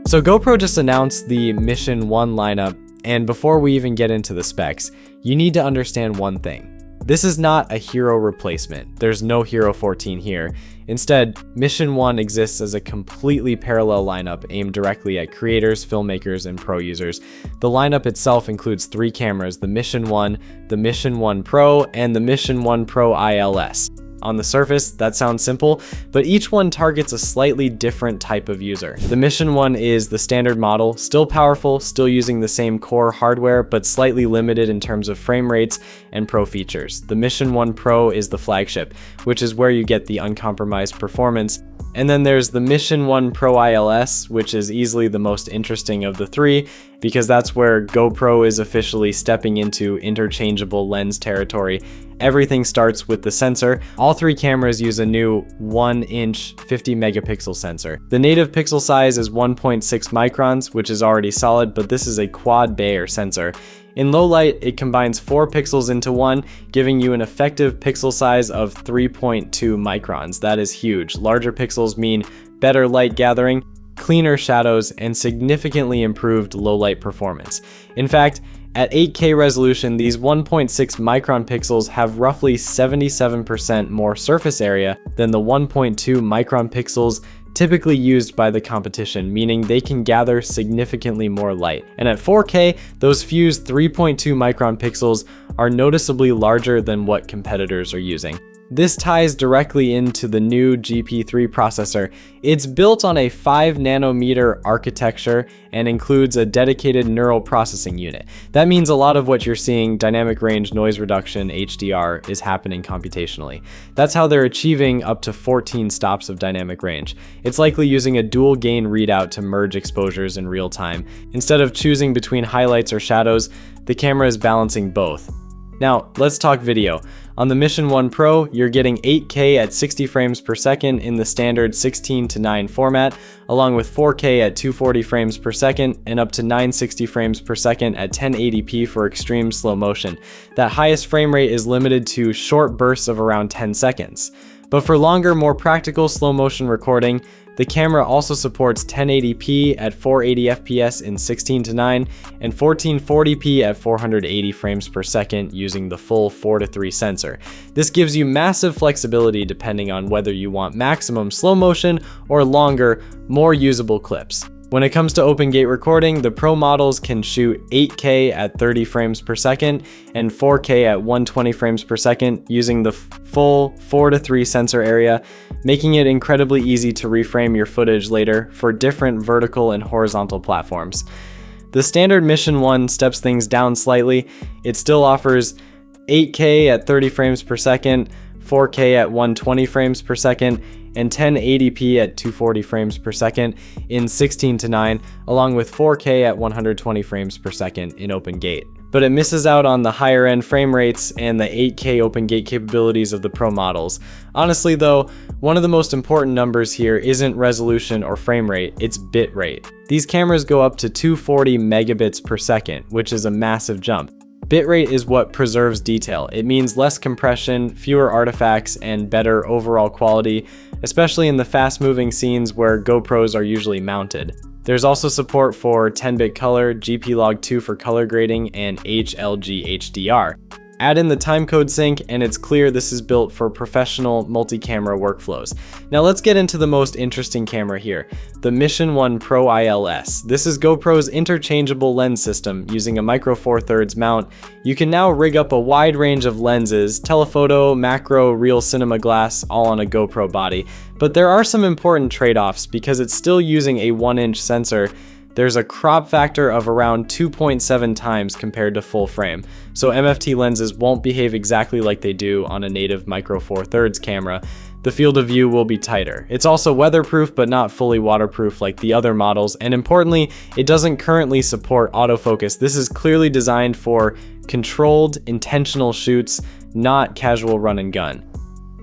So GoPro just announced the Mission 1 lineup, and before we even get into the specs, you need to understand one thing. This is not a Hero replacement. There's no Hero 14 here. Instead, Mission 1 exists as a completely parallel lineup aimed directly at creators, filmmakers, and pro users. The lineup itself includes 3 cameras: the Mission 1, the Mission 1 Pro, and the Mission 1 Pro ILS. On the surface, that sounds simple, but each one targets a slightly different type of user. The Mission 1 is the standard model, still powerful, still using the same core hardware, but slightly limited in terms of frame rates and pro features. The Mission 1 Pro is the flagship, which is where you get the uncompromised performance. And then there's the Mission 1 Pro ILS, which is easily the most interesting of the 3, because that's where GoPro is officially stepping into interchangeable lens territory. Everything starts with the sensor. All 3 cameras use a new 1-inch 50 megapixel sensor. The native pixel size is 1.6 microns, which is already solid, but this is a quad Bayer sensor. In low light, it combines 4 pixels into 1, giving you an effective pixel size of 3.2 microns. That is huge. Larger pixels mean better light gathering, cleaner shadows, and significantly improved low light performance. In fact, at 8K resolution, these 1.6 micron pixels have roughly 77% more surface area than the 1.2 micron pixels typically used by the competition, meaning they can gather significantly more light. And at 4K, those fused 3.2 micron pixels are noticeably larger than what competitors are using. This ties directly into the new GP3 processor. It's built on a 5 nanometer architecture and includes a dedicated neural processing unit. That means a lot of what you're seeing, dynamic range, noise reduction, HDR, is happening computationally. That's how they're achieving up to 14 stops of dynamic range. It's likely using a dual gain readout to merge exposures in real time. Instead of choosing between highlights or shadows, the camera is balancing both. Now, let's talk video. On the Mission 1 Pro, you're getting 8K at 60 frames per second in the standard 16:9 format, along with 4K at 240 frames per second and up to 960 frames per second at 1080p for extreme slow motion. That highest frame rate is limited to short bursts of around 10 seconds. But for longer, more practical slow motion recording, the camera also supports 1080p at 480 fps in 16:9 and 1440p at 480 frames per second using the full 4:3 sensor. This gives you massive flexibility depending on whether you want maximum slow motion or longer, more usable clips. When it comes to open gate recording, the Pro models can shoot 8K at 30 frames per second and 4K at 120 frames per second using the full 4:3 sensor area, making it incredibly easy to reframe your footage later for different vertical and horizontal platforms. The standard Mission 1 steps things down slightly. It still offers 8K at 30 frames per second, 4K at 120 frames per second, and 1080p at 240 frames per second in 16:9, along with 4K at 120 frames per second in open gate. But it misses out on the higher end frame rates and the 8K open gate capabilities of the Pro models. Honestly though, one of the most important numbers here isn't resolution or frame rate, it's bit rate. These cameras go up to 240 megabits per second, which is a massive jump. Bitrate is what preserves detail. It means less compression, fewer artifacts, and better overall quality, especially in the fast-moving scenes where GoPros are usually mounted. There's also support for 10-bit color, GP-Log2 for color grading, and HLG HDR. Add in the timecode sync and it's clear this is built for professional multi-camera workflows. Now let's get into the most interesting camera here, the Mission 1 Pro ILS. This is GoPro's interchangeable lens system. Using a micro 4/3 mount, you can now rig up a wide range of lenses, telephoto, macro, real cinema glass, all on a GoPro body. But there are some important trade-offs because it's still using a 1-inch sensor. There's a crop factor of around 2.7 times compared to full frame, so MFT lenses won't behave exactly like they do on a native micro 4/3 camera. The field of view will be tighter. It's also weatherproof but not fully waterproof like the other models, and importantly, it doesn't currently support autofocus. This is clearly designed for controlled, intentional shoots, not casual run and gun.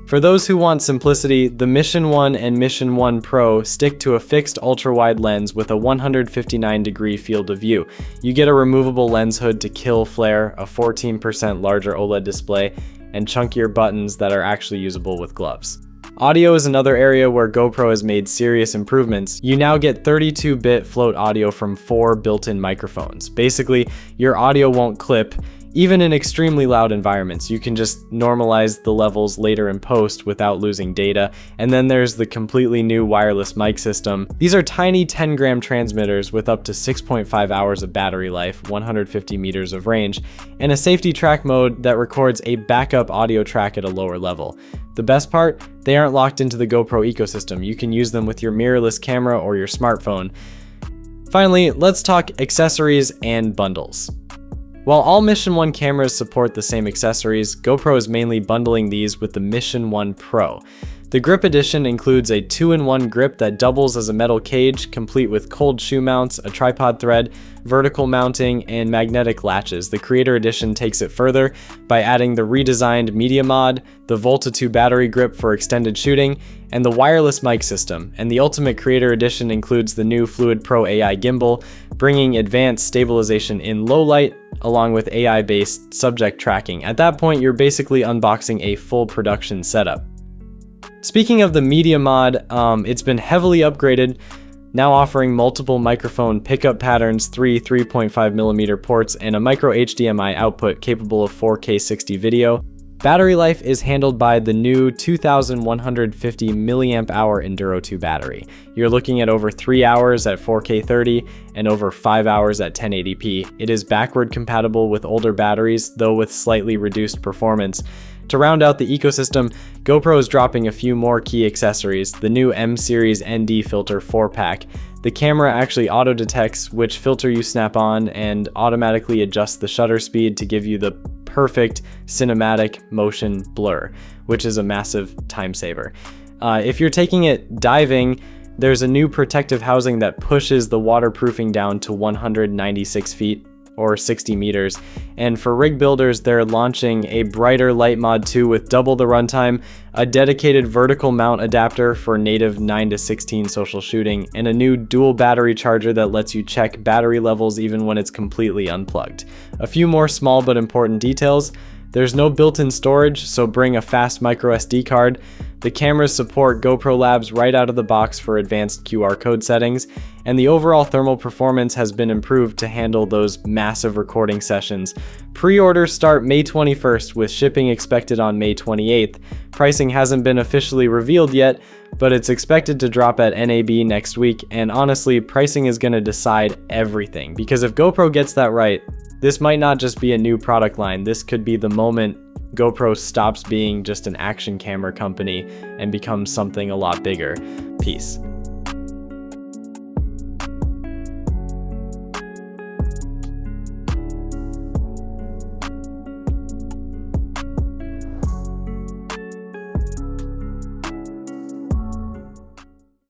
For those who want simplicity, the Mission 1 and Mission 1 Pro stick to a fixed ultra-wide lens with a 159-degree field of view. You get a removable lens hood to kill flare, a 14% larger OLED display, and chunkier buttons that are actually usable with gloves. Audio is another area where GoPro has made serious improvements. You now get 32-bit float audio from 4 built-in microphones. Basically, your audio won't clip. Even in extremely loud environments, you can just normalize the levels later in post without losing data. And then there's the completely new wireless mic system. These are tiny 10-gram transmitters with up to 6.5 hours of battery life, 150 meters of range, and a safety track mode that records a backup audio track at a lower level. The best part? They aren't locked into the GoPro ecosystem. You can use them with your mirrorless camera or your smartphone. Finally, let's talk accessories and bundles. While all Mission 1 cameras support the same accessories, GoPro is mainly bundling these with the Mission 1 Pro. The Grip Edition includes a 2-in-1 grip that doubles as a metal cage, complete with cold shoe mounts, a tripod thread, vertical mounting, and magnetic latches. The Creator Edition takes it further by adding the redesigned Media Mod, the Volta 2 battery grip for extended shooting, and the wireless mic system. And the Ultimate Creator Edition includes the new Fluid Pro AI gimbal, bringing advanced stabilization in low light, along with AI-based subject tracking. At that point, you're basically unboxing a full production setup. Speaking of the Media Mod, it's been heavily upgraded, now offering multiple microphone pickup patterns, 3 3.5mm ports, and a micro HDMI output capable of 4K 60 video. Battery life is handled by the new 2150 mAh Enduro 2 battery. You're looking at over 3 hours at 4K 30 and over 5 hours at 1080p. It is backward compatible with older batteries, though with slightly reduced performance. To round out the ecosystem, GoPro is dropping a few more key accessories: the new M-Series ND filter 4-pack. The camera actually auto-detects which filter you snap on and automatically adjusts the shutter speed to give you the perfect cinematic motion blur, which is a massive time saver. If you're taking it diving, there's a new protective housing that pushes the waterproofing down to 196 feet or 60 meters. And for rig builders, they're launching a brighter light mod 2 with double the runtime, a dedicated vertical mount adapter for native 9:16 social shooting, and a new dual battery charger that lets you check battery levels even when it's completely unplugged. A few more small but important details. There's no built-in storage, so bring a fast micro SD card. The cameras support GoPro Labs right out of the box for advanced QR code settings, and the overall thermal performance has been improved to handle those massive recording sessions. Pre-orders start May 21st, with shipping expected on May 28th. Pricing hasn't been officially revealed yet, but it's expected to drop at NAB next week, and honestly, pricing is going to decide everything, because if GoPro gets that right, this might not just be a new product line. This could be the moment GoPro stops being just an action camera company and becomes something a lot bigger. Peace.